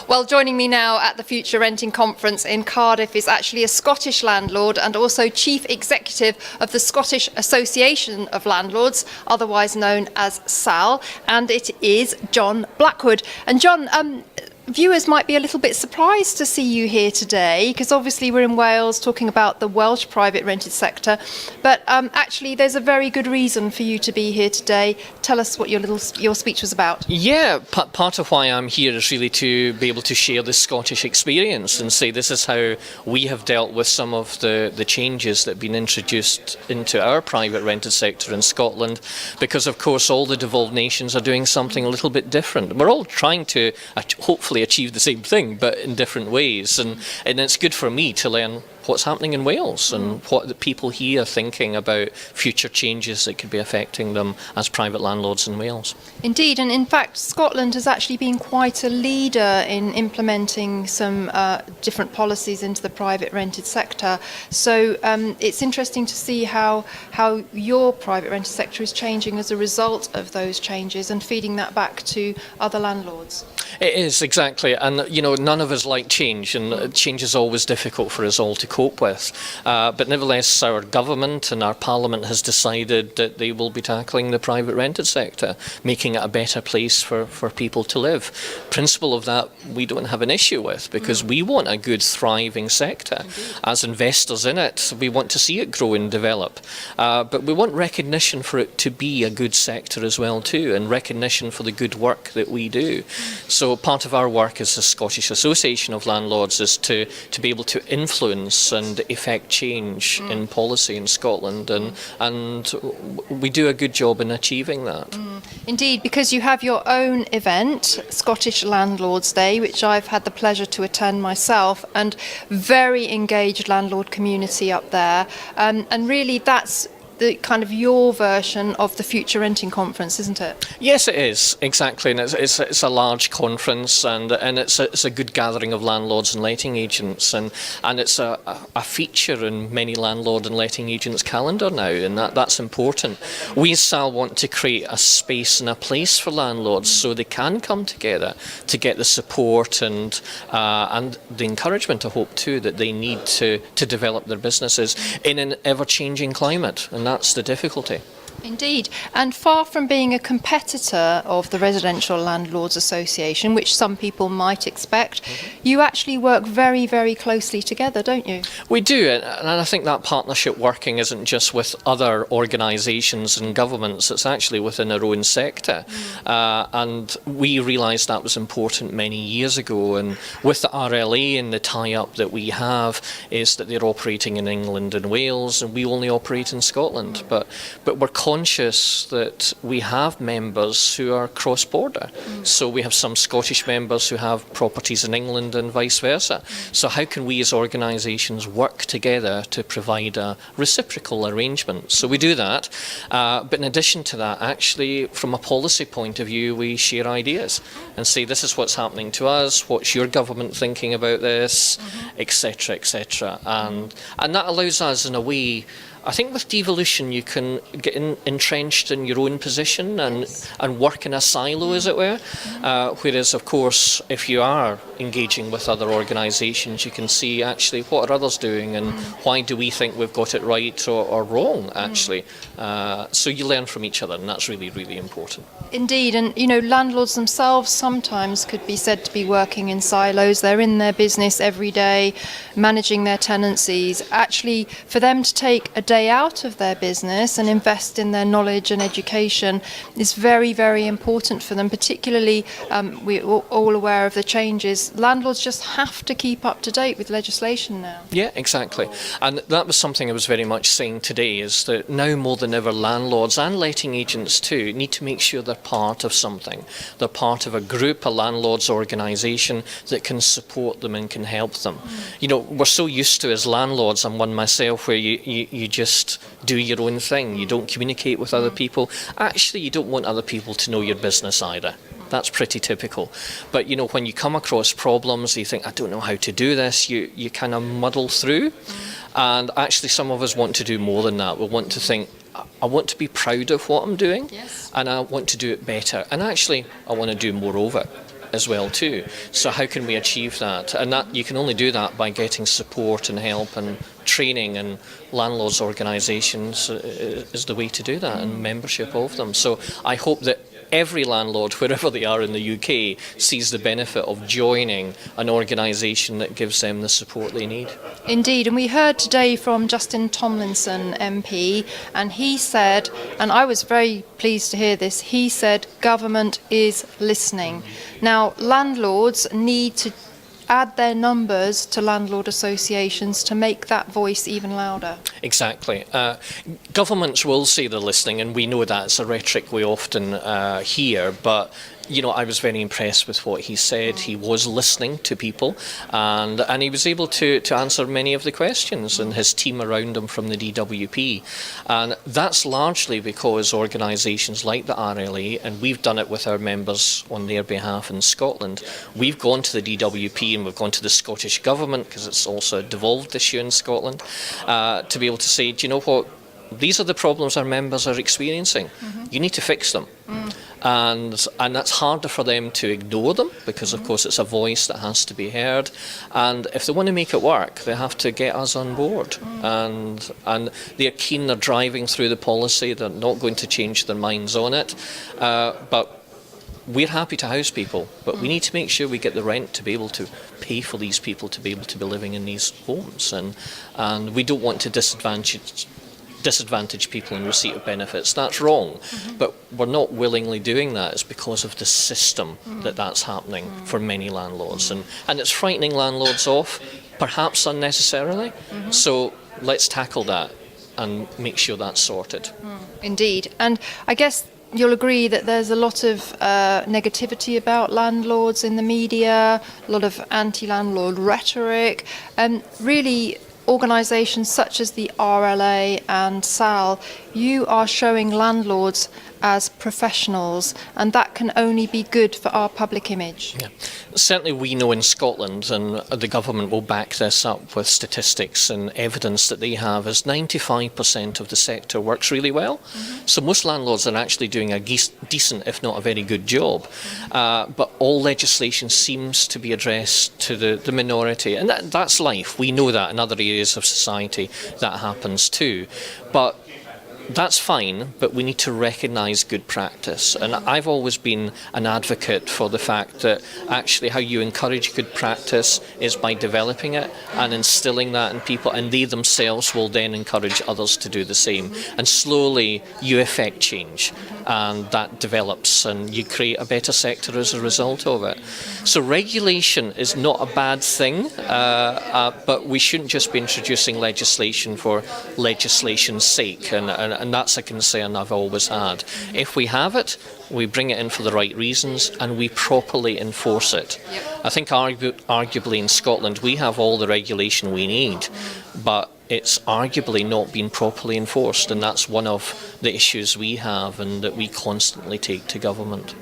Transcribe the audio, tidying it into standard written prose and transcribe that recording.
Well, joining me now at the Future Renting Conference in Cardiff is actually a Scottish landlord and also Chief Executive of the Scottish Association of Landlords, otherwise known as SAL, and it is John Blackwood. And John, viewers might be a little bit surprised to see you here today, because obviously we're in Wales talking about the Welsh private rented sector, but actually there's a very good reason for you to be here today. Tell us what your speech was about. Yeah, part of why I'm here is really to be able to share the Scottish experience and say this is how we have dealt with some of the changes that have been introduced into our private rented sector in Scotland, because of course all the devolved nations are doing something a little bit different. We're all trying to hopefully achieve the same thing, but in different ways, and it's good for me to learn what's happening in Wales and what the people here are thinking about future changes that could be affecting them as private landlords in Wales. Indeed, and in fact Scotland has actually been quite a leader in implementing some different policies into the private rented sector, so it's interesting to see how your private rented sector is changing as a result of those changes and feeding that back to other landlords. It is, exactly, and none of us like change, and change is always difficult for us all to cope with, but nevertheless our government and our parliament has decided that they will be tackling the private rented sector, making it a better place for people to live. Principle of that we don't have an issue with, because we want a good thriving sector. As investors in it, we want to see it grow and develop, but we want recognition for it to be a good sector as well too, and recognition for the good work that we do. So part of our work as the Scottish Association of Landlords is to be able to influence and effect change in policy in Scotland, and we do a good job in achieving that. Indeed, because you have your own event, Scottish Landlords Day, which I've had the pleasure to attend myself, and very engaged landlord community up there, and really that's the kind of your version of the Future Renting Conference, isn't it? Yes, it is, exactly, and it's a large conference, and it's a good gathering of landlords and letting agents, and it's a feature in many landlord and letting agents' calendar now, and that's important. We as SAL want to create a space and a place for landlords so they can come together to get the support and the encouragement, I hope too, that they need to develop their businesses in an ever-changing climate. And that's the difficulty. Indeed, and far from being a competitor of the Residential Landlords Association, which some people might expect, you actually work very, very closely together, don't you? We do, and I think that partnership working isn't just with other organisations and governments, it's actually within our own sector. And we realised that was important many years ago, and with the RLA and the tie-up that we have is that they're operating in England and Wales, and we only operate in Scotland. But we're conscious that we have members who are cross-border. So we have some Scottish members who have properties in England and vice versa. So how can we as organisations work together to provide a reciprocal arrangement? So we do that. But in addition to that, actually, from a policy point of view, we share ideas and say, this is what's happening to us, what's your government thinking about this, etc., etc. And that allows us, in a way, I think with devolution you can get entrenched in your own position and work in a silo, as it were, whereas of course if you are engaging with other organisations you can see actually what are others doing and why do we think we've got it right or wrong actually. So you learn from each other, and that's really, really important. Indeed, and landlords themselves sometimes could be said to be working in silos. They're in their business every day, managing their tenancies. Actually, for them to take a day out of their business and invest in their knowledge and education is very, very important for them, particularly we're all aware of the changes. Landlords just have to keep up to date with legislation now. Yeah, exactly. And that was something I was very much saying today, is that now more than ever landlords and letting agents too need to make sure they're part of something. They're part of a group, a landlords organisation that can support them and can help them. We're so used to, as landlords, I'm one myself, where you just do your own thing. You don't communicate with other people. Actually, you don't want other people to know your business either. That's pretty typical. But when you come across problems, you think, I don't know how to do this, you kind of muddle through. And actually some of us want to do more than that. We want to think, I want to be proud of what I'm doing, and I want to do it better. And actually, I want to do more of it. as well too. So how can we achieve that? And that you can only do that by getting support and help and training, and landlords organisations is the way to do that, and membership of them. So I hope that every landlord, wherever they are in the UK, sees the benefit of joining an organisation that gives them the support they need. Indeed, and we heard today from Justin Tomlinson MP, and he said, and I was very pleased to hear this, he said government is listening. Now, landlords need to add their numbers to landlord associations to make that voice even louder. Exactly. Governments will say they're listening, and we know that's a rhetoric we often hear, but you know, I was very impressed with what he said. He was listening to people, and he was able to answer many of the questions, and his team around him from the DWP. And that's largely because organisations like the RLA, and we've done it with our members on their behalf in Scotland, we've gone to the DWP and we've gone to the Scottish Government, because it's also a devolved issue in Scotland, to be able to say, do you know what, these are the problems our members are experiencing. You need to fix them. And that's harder for them to ignore them, because of course it's a voice that has to be heard, and if they want to make it work they have to get us on board, and they're keen, they're driving through the policy, they're not going to change their minds on it, but we're happy to house people, but we need to make sure we get the rent to be able to pay for these people to be able to be living in these homes, and we don't want to disadvantage people in receipt of benefits. That's wrong, but we're not willingly doing that. It's because of the system that's happening for many landlords, and it's frightening landlords off, perhaps unnecessarily. So let's tackle that and make sure that's sorted. Indeed, and I guess you'll agree that there's a lot of negativity about landlords in the media, a lot of anti-landlord rhetoric, and really organisations such as the RLA and SAL, you are showing landlords as professionals, and that can only be good for our public image. Yeah. Certainly we know in Scotland, and the government will back this up with statistics and evidence that they have, is 95% of the sector works really well. So most landlords are actually doing a decent, if not a very good job. But all legislation seems to be addressed to the minority, and that's life. We know that in other areas of society that happens too. But that's fine, but we need to recognise good practice. And I've always been an advocate for the fact that actually how you encourage good practice is by developing it and instilling that in people, and they themselves will then encourage others to do the same. And slowly you effect change, and that develops, and you create a better sector as a result of it. So regulation is not a bad thing, but we shouldn't just be introducing legislation for legislation's sake, and that's a concern I've always had. If we have it, we bring it in for the right reasons and we properly enforce it. I think arguably in Scotland we have all the regulation we need, but it's arguably not been properly enforced, and that's one of the issues we have and that we constantly take to government.